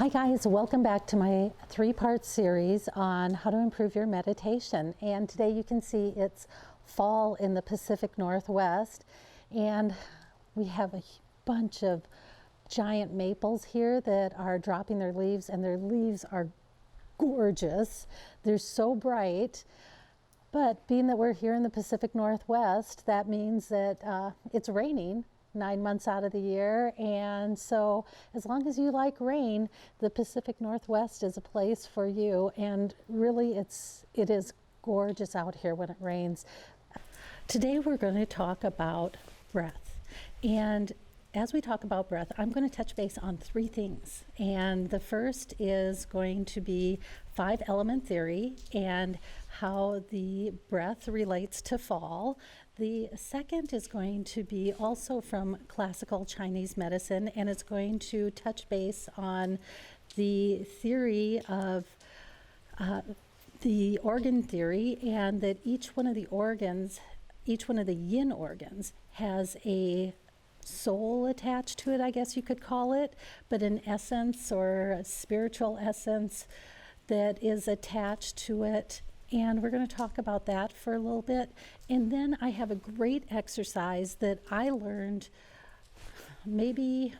Hi guys, welcome back to my three-part series on how to improve your meditation. And today you can see it's fall in the Pacific Northwest, and we have a bunch of giant maples here that are dropping their leaves, and their leaves are gorgeous. They're so bright. But being that we're here in the Pacific Northwest, that means that it's raining 9 months out of the year, and so as long as you like rain, the Pacific Northwest is a place for you. And really it is gorgeous out here when it rains. Today we're going to talk about breath, and as we talk about breath, I'm going to touch base on three things. And the first is going to be 5-element theory and how the breath relates to fall. The second is going to be also from classical Chinese medicine, and it's going to touch base on the theory of the organ theory, and that each one of the organs, each one of the yin organs, has a soul attached to it, I guess you could call it, but an essence or a spiritual essence that is attached to it. And we're going to talk about that for a little bit. And then I have a great exercise that I learned maybe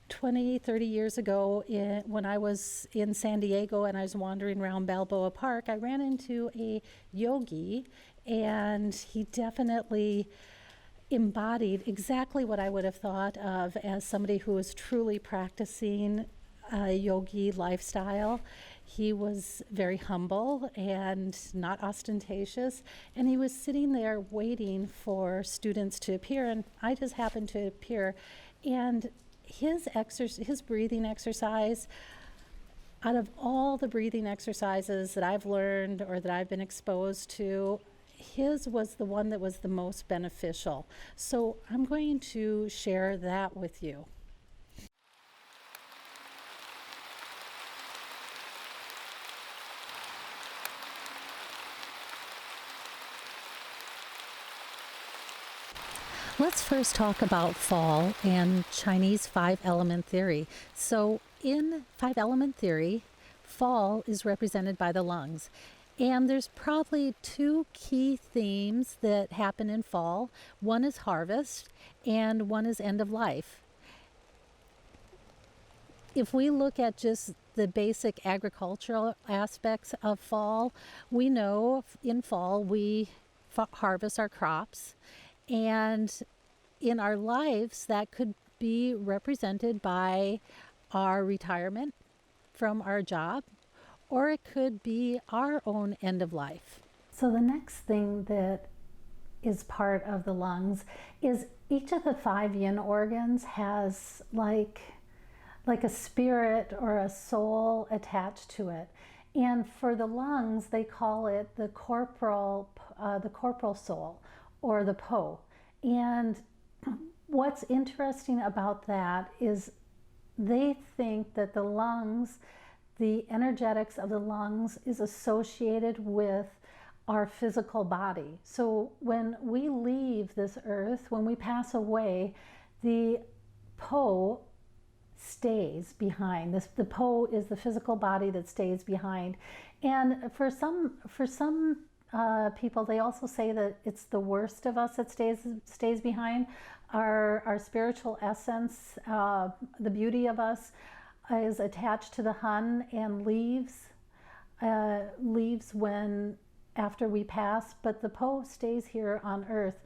20, 30 years ago when I was in San Diego and I was wandering around Balboa Park. I ran into a yogi, and he definitely embodied exactly what I would have thought of as somebody who was truly practicing a yogi lifestyle. He was very humble and not ostentatious, and he was sitting there waiting for students to appear, and I just happened to appear. And his breathing exercise, out of all the breathing exercises that I've learned or that I've been exposed to, his was the one that was the most beneficial. So I'm going to share that with you. Let's first talk about fall and Chinese 5-element theory. So in 5-element theory, fall is represented by the lungs. And there's probably two key themes that happen in fall. One is harvest, and one is end of life. If we look at just the basic agricultural aspects of fall, we know in fall we harvest our crops. And in our lives, that could be represented by our retirement from our job, or it could be our own end of life. So the next thing that is part of the lungs is each of the 5 yin organs has like a spirit or a soul attached to it. And for the lungs, they call it the corporal soul, or the Po. And what's interesting about that is they think that the lungs, the energetics of the lungs, is associated with our physical body. So when we leave this earth, when we pass away, the Po stays behind. The Po is the physical body that stays behind. And for some people, they also say that it's the worst of us that stays behind. Our spiritual essence, the beauty of us, is attached to the Hun and leaves when after we pass, but the Po stays here on earth.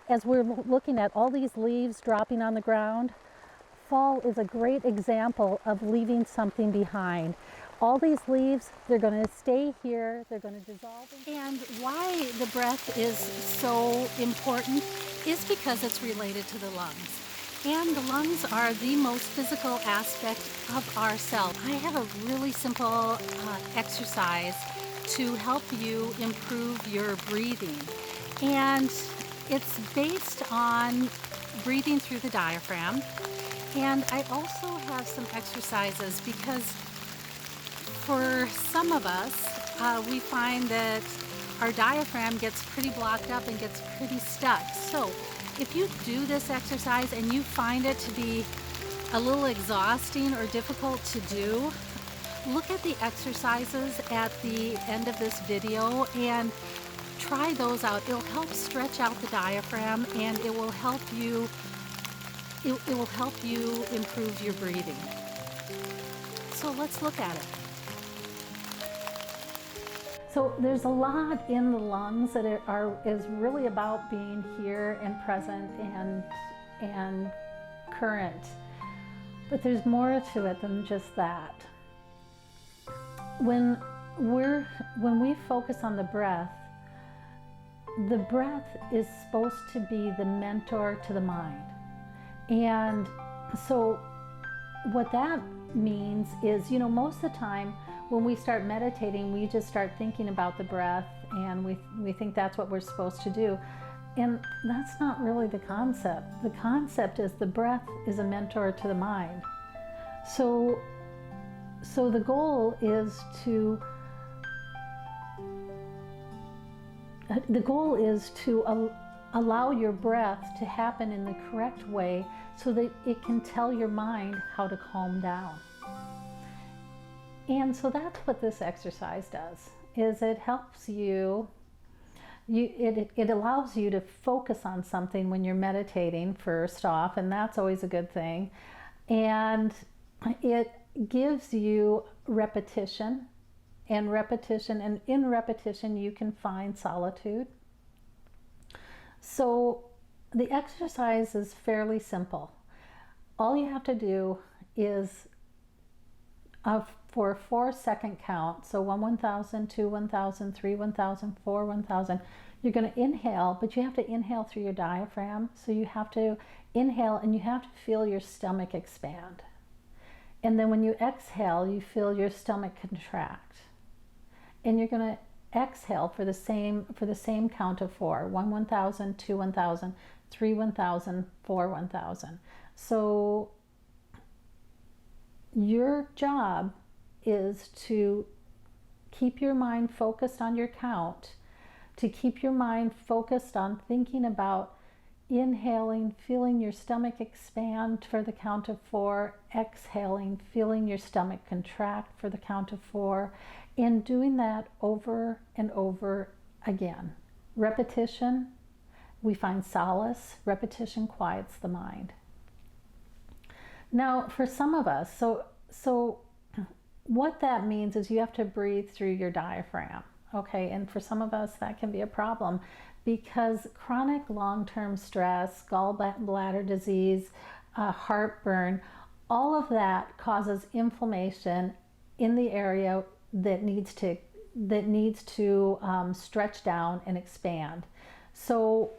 As we're looking at all these leaves dropping on the ground, fall is a great example of leaving something behind. All these leaves, they're going to stay here, they're going to dissolve. And why the breath is so important is because it's related to the lungs. And the lungs are the most physical aspect of ourselves. I have a really simple exercise to help you improve your breathing. And it's based on breathing through the diaphragm. And I also have some exercises because for some of us, we find that our diaphragm gets pretty blocked up and gets pretty stuck. So if you do this exercise and you find it to be a little exhausting or difficult to do, look at the exercises at the end of this video and try those out. It'll help stretch out the diaphragm, and it will help you improve your breathing. So let's look at it. So there's a lot in the lungs that is really about being here and present and current. But there's more to it than just that. When we focus on the breath is supposed to be the mentor to the mind. And so what that means is, most of the time when we start meditating, we just start thinking about the breath, and we think that's what we're supposed to do. And that's not really the concept. The concept is the breath is a mentor to the mind. So the goal is to allow your breath to happen in the correct way so that it can tell your mind how to calm down. And so that's what this exercise does, is it helps you, it allows you to focus on something when you're meditating, first off, and that's always a good thing. And it gives you repetition, and in repetition you can find solitude. So the exercise is fairly simple. All you have to do is for a 4-second count, so 1 1000, 2 1000, 3 1000, 4 1000, you're going to inhale, but you have to inhale through your diaphragm. So you have to inhale and you have to feel your stomach expand. And then when you exhale, you feel your stomach contract. And you're going to exhale for the same count of 4. 1 1000, 2 1000, 3 1000, 4 1000. So your job is to keep your mind focused on your count, to keep your mind focused on thinking about inhaling, feeling your stomach expand for the count of 4, exhaling, feeling your stomach contract for the count of 4, and doing that over and over again. Repetition, we find solace. Repetition quiets the mind. Now, for some of us, so what that means is you have to breathe through your diaphragm, okay? And for some of us, that can be a problem because chronic long-term stress, gallbladder disease, heartburn, all of that causes inflammation in the area that needs to stretch down and expand. So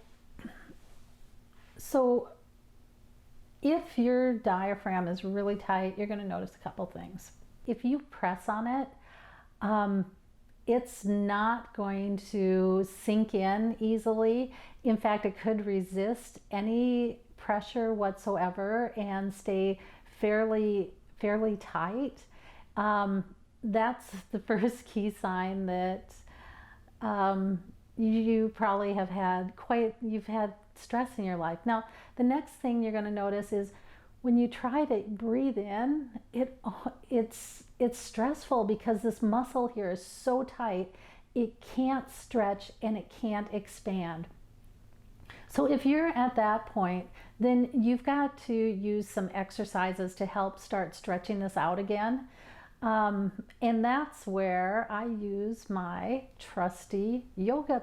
if your diaphragm is really tight, you're going to notice a couple things. If you press on it, it's not going to sink in easily. In fact, it could resist any pressure whatsoever and stay fairly tight. That's the first key sign that you probably you've had stress in your life. Now, the next thing you're going to notice is when you try to breathe in, it's stressful because this muscle here is so tight, it can't stretch and it can't expand. So if you're at that point, then you've got to use some exercises to help start stretching this out again. And that's where I use my trusty yoga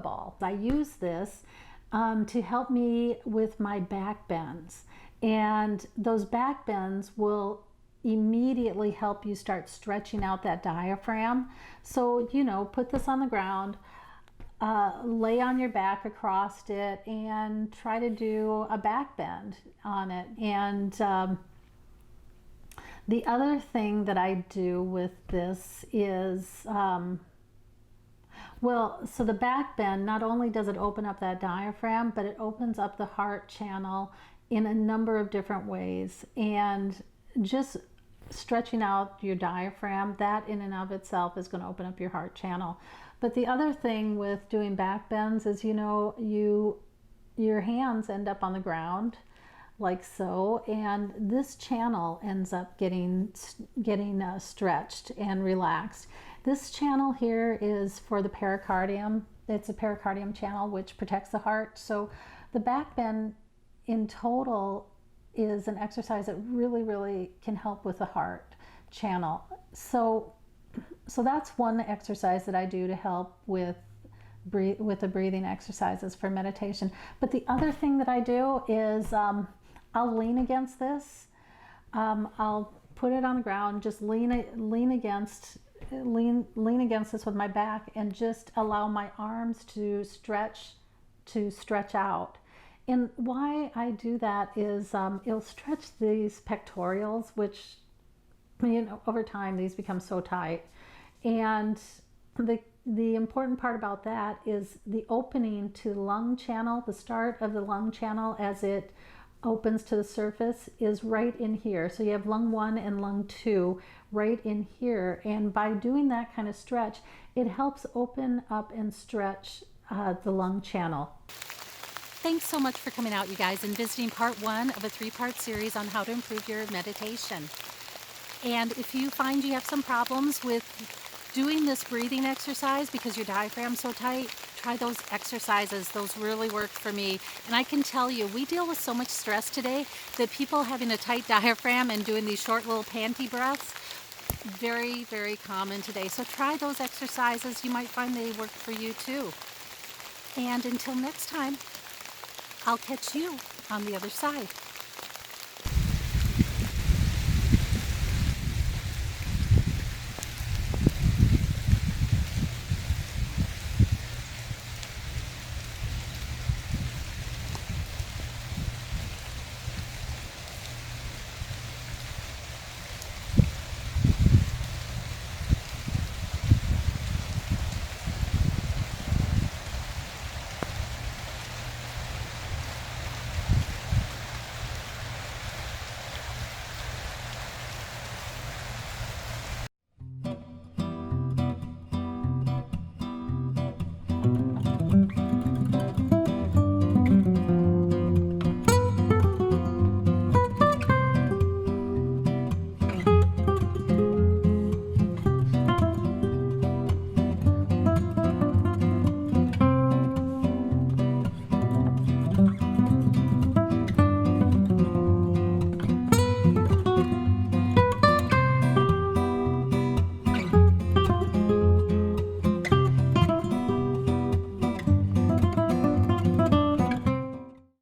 ball. I use this to help me with my back bends. And those back bends will immediately help you start stretching out that diaphragm. So, put this on the ground, lay on your back across it, and try to do a back bend on it. And the other thing that I do with this is, so the back bend, not only does it open up that diaphragm, but it opens up the heart channel in a number of different ways. And just stretching out your diaphragm, that in and of itself is going to open up your heart channel. But the other thing with doing back bends is, your hands end up on the ground. like so, and this channel ends up getting stretched and relaxed. This channel here is for the pericardium. It's a pericardium channel which protects the heart. So the back bend in total is an exercise that really can help with the heart channel. So that's one exercise that I do to help with the breathing exercises for meditation. But the other thing that I do is I'll lean against this. I'll put it on the ground, just lean against this with my back, and just allow my arms to stretch out. And why I do that is it'll stretch these pectorals, which, you know, over time these become so tight. And the important part about that is the opening to lung channel, the start of the lung channel as it opens to the surface is right in here. So you have lung 1 and lung 2 right in here. And by doing that kind of stretch, it helps open up and stretch the lung channel. Thanks so much for coming out, you guys, and visiting part 1 of a 3-part series on how to improve your meditation. And if you find you have some problems with doing this breathing exercise because your diaphragm's so tight, try those exercises. Those really worked for me. And I can tell you, we deal with so much stress today that people having a tight diaphragm and doing these short little panty breaths, very common today. So try those exercises. You might find they work for you too. And until next time, I'll catch you on the other side.